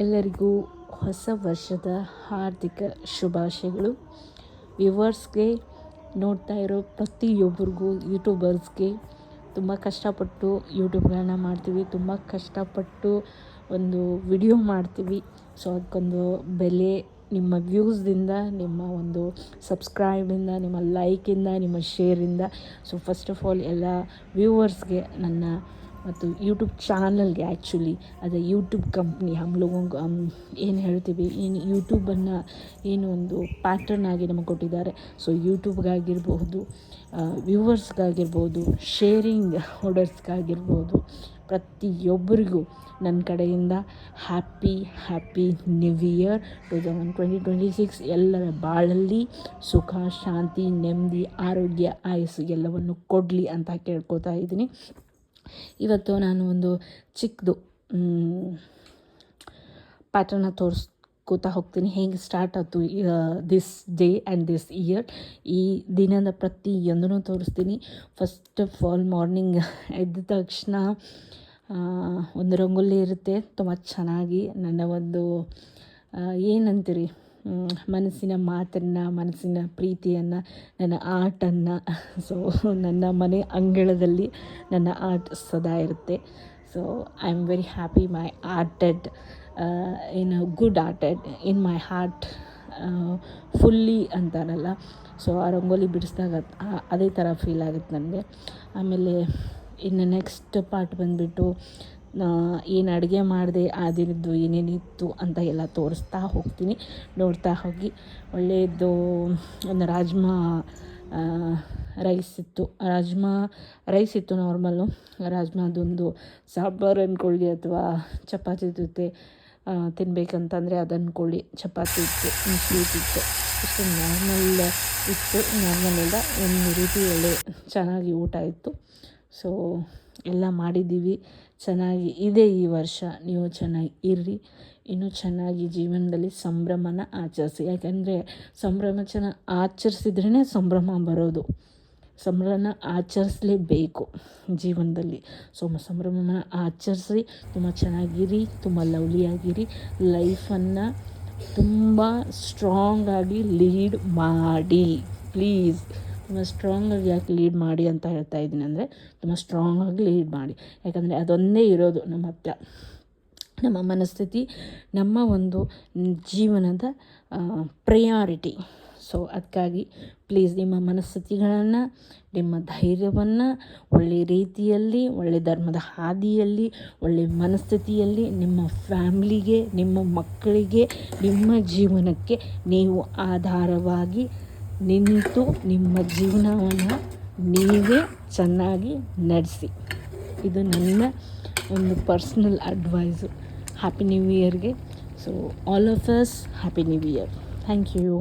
ಎಲ್ಲರಿಗೂ ಹೊಸ ವರ್ಷದ ಹಾರ್ದಿಕ ಶುಭಾಶಯಗಳು. ವ್ಯೂವರ್ಸ್ಗೆ, ನೋಡ್ತಾ ಇರೋ ಪ್ರತಿಯೊಬ್ಬರಿಗೂ, ಯೂಟ್ಯೂಬರ್ಸ್ಗೆ ತುಂಬ ಕಷ್ಟಪಟ್ಟು ಯೂಟ್ಯೂಬ್ಗಳನ್ನ ಮಾಡ್ತೀವಿ, ತುಂಬ ಕಷ್ಟಪಟ್ಟು ಒಂದು ವಿಡಿಯೋ ಮಾಡ್ತೀವಿ. ಸೊ ಅದಕ್ಕೊಂದು ಬೆಲೆ ನಿಮ್ಮ ವ್ಯೂಸ್ದಿಂದ, ನಿಮ್ಮ ಒಂದು ಸಬ್ಸ್ಕ್ರೈಬಿಂದ, ನಿಮ್ಮ ಲೈಕಿಂದ, ನಿಮ್ಮ ಶೇರಿಂದ. ಸೊ ಫಸ್ಟ್ ಆಫ್ ಆಲ್ ಎಲ್ಲ ವ್ಯೂವರ್ಸ್ಗೆ ನನ್ನ ಮತ್ತು ಯೂಟ್ಯೂಬ್ ಚಾನಲ್ಗೆ, ಆ್ಯಕ್ಚುಲಿ ಅದು ಯೂಟ್ಯೂಬ್ ಕಂಪ್ನಿ ಏನು ಹೇಳ್ತೀವಿ, ಏನು ಯೂಟ್ಯೂಬನ್ನು ಏನು ಒಂದು ಪ್ಯಾಟರ್ನ್ ಆಗಿ ನಮಗೆ ಕೊಟ್ಟಿದ್ದಾರೆ. ಸೊ ಯೂಟ್ಯೂಬ್ಗಾಗಿರ್ಬೋದು, ವ್ಯೂವರ್ಸ್ಗಾಗಿರ್ಬೋದು, ಶೇರಿಂಗ್ ಹೋಲ್ಡರ್ಸ್ಗಾಗಿರ್ಬೋದು, ಪ್ರತಿಯೊಬ್ಬರಿಗೂ ನನ್ನ ಕಡೆಯಿಂದ ಹ್ಯಾಪಿ ನ್ಯೂ ಇಯರ್ 2026. ಎಲ್ಲರ ಬಾಳಲ್ಲಿ ಸುಖ, ಶಾಂತಿ, ನೆಮ್ಮದಿ, ಆರೋಗ್ಯ, ಆಯಸ್ಸು ಎಲ್ಲವನ್ನು ಕೊಡಲಿ ಅಂತ ಕೇಳ್ಕೊತಾ ಇದ್ದೀನಿ. ಇವತ್ತು ನಾನು ಒಂದು ಚಿಕ್ಕದು ಪ್ಯಾಟರ್ನ ತೋರಿಸ್ಕೋತಾ ಹೋಗ್ತೀನಿ, ಹೇಗೆ ಸ್ಟಾರ್ಟ್ ಆಯ್ತು this day and this year. ಈ ದಿನದ ಪ್ರತಿಯೊಂದನ್ನು ತೋರಿಸ್ತೀನಿ. ಫಸ್ಟ್ ಆಫ್ ಆಲ್ ಮಾರ್ನಿಂಗ್ ಎದ್ದ ತಕ್ಷಣ ಒಂದು ರಂಗೋಲಿ ಇರುತ್ತೆ, ತುಂಬ ಚೆನ್ನಾಗಿ ನನ್ನ ಒಂದು ಏನಂತೀರಿ, ಮನಸ್ಸಿನ ಮಾತನ್ನು, ಮನಸ್ಸಿನ ಪ್ರೀತಿಯನ್ನು, ನನ್ನ ಆರ್ಟನ್ನು. ಸೊ ನನ್ನ ಮನೆ ಅಂಗಳದಲ್ಲಿ ನನ್ನ ಆರ್ಟ್ ಸದಾ ಇರುತ್ತೆ. So I am very happy my arted in good arted in my heart fully ಅಂತಾರಲ್ಲ. ಸೊ ಆ ರಂಗೋಲಿ ಬಿಡಿಸಿದಾಗ ಅದೇ ಥರ ಫೀಲ್ ಆಗುತ್ತೆ ನನಗೆ. ಆಮೇಲೆ ಇನ್ನು ನೆಕ್ಸ್ಟ್ ಪಾರ್ಟ್ ಬಂದುಬಿಟ್ಟು ಏನು ಅಡುಗೆ ಮಾಡಿದೆ, ಆ ದಿನದ್ದು ಏನೇನಿತ್ತು ಅಂತ ಎಲ್ಲ ತೋರಿಸ್ತಾ ಹೋಗ್ತೀನಿ. ನೋಡ್ತಾ ಹೋಗಿ. ಒಳ್ಳೆಯದು ಒಂದು ರಾಜ್ಮಾ ರೈಸ್ ಇತ್ತು ನಾರ್ಮಲ್ಲು. ರಾಜ್ಮಾದೊಂದು ಸಾಂಬಾರು ಅಂದ್ಕೊಳ್ಳಿ, ಅಥವಾ ಚಪಾತಿ ಜೊತೆ ತಿನ್ನಬೇಕಂತಂದರೆ ಅದು ಅಂದ್ಕೊಳ್ಳಿ. ಚಪಾತಿ ಇತ್ತು, ಸ್ವೀಟ್ ಇತ್ತು, ಇಷ್ಟು ನಾರ್ಮಲ್ ಇತ್ತು. ನಾರ್ಮಲ್ ಎಲ್ಲ ಒಂದು ರೀತಿ ಒಳ್ಳೆ ಚೆನ್ನಾಗಿ ಊಟ ಇತ್ತು. ಸೊ ಎಲ್ಲ ಮಾಡಿದ್ದೀವಿ, ಚೆನ್ನಾಗಿ ಇದೆ ಈ ವರ್ಷ. ನೀವು ಚೆನ್ನಾಗಿ ಇರ್ರಿ, ಇನ್ನೂ ಚೆನ್ನಾಗಿ ಜೀವನದಲ್ಲಿ ಸಂಭ್ರಮನ ಆಚರಿಸಿ. ಯಾಕಂದರೆ ಆಚರಿಸಿದ್ರೇ ಸಂಭ್ರಮ ಬರೋದು. ಸಂಭ್ರಮನ ಆಚರಿಸಲೇಬೇಕು ಜೀವನದಲ್ಲಿ. ಸೊ ಸಂಭ್ರಮನ ಆಚರಿಸಿ, ತುಂಬ ಚೆನ್ನಾಗಿರಿ, ತುಂಬ ಲವ್ಲಿಯಾಗಿರಿ. ಲೈಫನ್ನು ತುಂಬ ಸ್ಟ್ರಾಂಗಾಗಿ ಲೀಡ್ ಮಾಡಿ ಪ್ಲೀಸ್. ತುಂಬ ಸ್ಟ್ರಾಂಗಾಗಿ ಯಾಕೆ ಲೀಡ್ ಮಾಡಿ ಅಂತ ಹೇಳ್ತಾ ಇದ್ದೀನಿ ಅಂದರೆ, ತುಂಬ ಸ್ಟ್ರಾಂಗಾಗಿ ಲೀಡ್ ಮಾಡಿ. ಯಾಕಂದರೆ ಅದೊಂದೇ ಇರೋದು ನಮ್ಮ ಹತ್ರ, ನಮ್ಮ ಮನಸ್ಥಿತಿ, ನಮ್ಮ ಒಂದು ಜೀವನದ ಪ್ರಯಾರಿಟಿ. ಸೊ ಅದಕ್ಕಾಗಿ ಪ್ಲೀಸ್ ನಿಮ್ಮ ಮನಸ್ಥಿತಿಗಳನ್ನು, ನಿಮ್ಮ ಧೈರ್ಯವನ್ನು ಒಳ್ಳೆಯ ರೀತಿಯಲ್ಲಿ, ಒಳ್ಳೆಯ ಧರ್ಮದ ಹಾದಿಯಲ್ಲಿ, ಒಳ್ಳೆಯ ಮನಸ್ಥಿತಿಯಲ್ಲಿ ನಿಮ್ಮ ಫ್ಯಾಮ್ಲಿಗೆ, ನಿಮ್ಮ ಮಕ್ಕಳಿಗೆ, ನಿಮ್ಮ ಜೀವನಕ್ಕೆ ನೀವು ಆಧಾರವಾಗಿ ನಿಂತು ನಿಮ್ಮ ಜೀವನವನ್ನು ನೀವೇ ಚೆನ್ನಾಗಿ ನಡೆಸಿ. ಇದು ನನ್ನ ಒಂದು ಪರ್ಸ್ನಲ್ ಅಡ್ವೈಸು ಹ್ಯಾಪಿ ನ್ಯೂ ಇಯರ್ಗೆ. So all of us happy new year. Thank you.